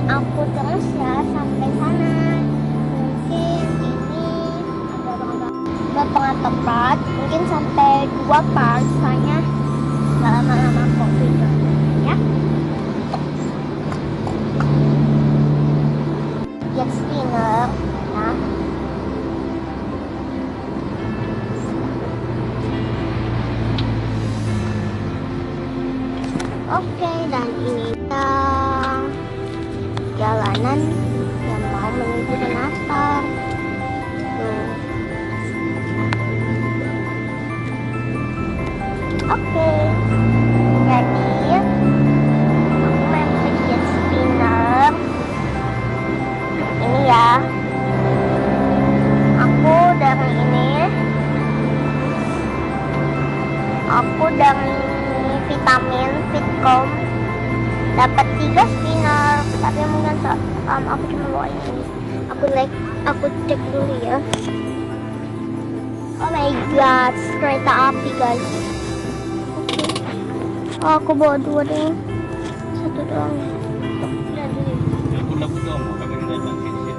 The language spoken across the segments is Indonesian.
aku terus ya sampai sana. Mungkin ini agak tepat, mungkin sampai 2 part, soalnya nggak lama-lama kok video ya. Jet spinner ya. Oke, dan ini jalanan yang mau menuju ke Nastar. Tuh. Oke, jadi aku main jet spinner ini ya. Aku dari vitamin Fitcom dapat 3 spinner, tapi mungkin aku cuma bawa ini. Aku cek dulu ya. Oh my god, kereta api guys. Oh, aku bawa 2 deh, 1 doang. Lagu dong, kami datang sini.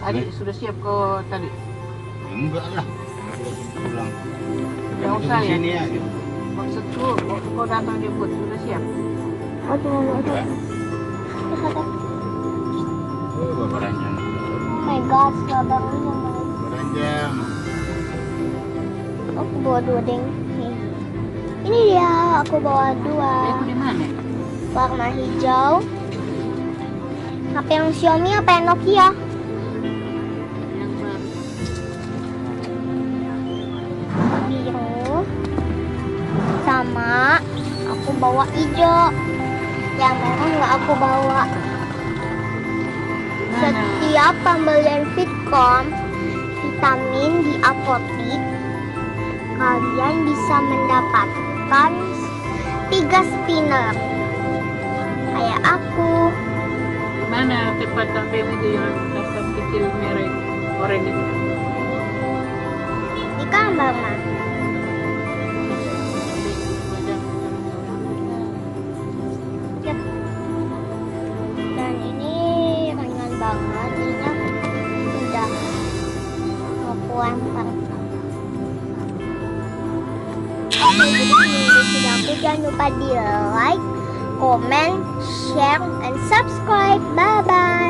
Tadi sudah siap kau tadi? Enggak lah, pulang. Yang usah ya? Sini ya, gitu. Maksudku, kau datang jemput sudah siap? Aduh. Oh, bapak ranjang. Oh my god, sabarnya guys. Ranjang. Aku bawa 2 deng. Nih. Ini dia, aku bawa 2. Itu di mana? Warna hijau. HP yang Xiaomi apa yang Nokia? Yang baru. Biru. Sama aku bawa hijau. Yang merah nggak aku bawa. Setiap pembelian Fitcom vitamin di apotik, kalian bisa mendapatkan 3 spinner kayak aku. Mana tempat HP itu yang tempat kecil merek oranye itu? Di kamar mah. Yep. Dan ini ringan banget, ininya udah aku lempar. Oke, jadi ini video aku, jangan lupa di like, comment, share, and subscribe. Bye bye.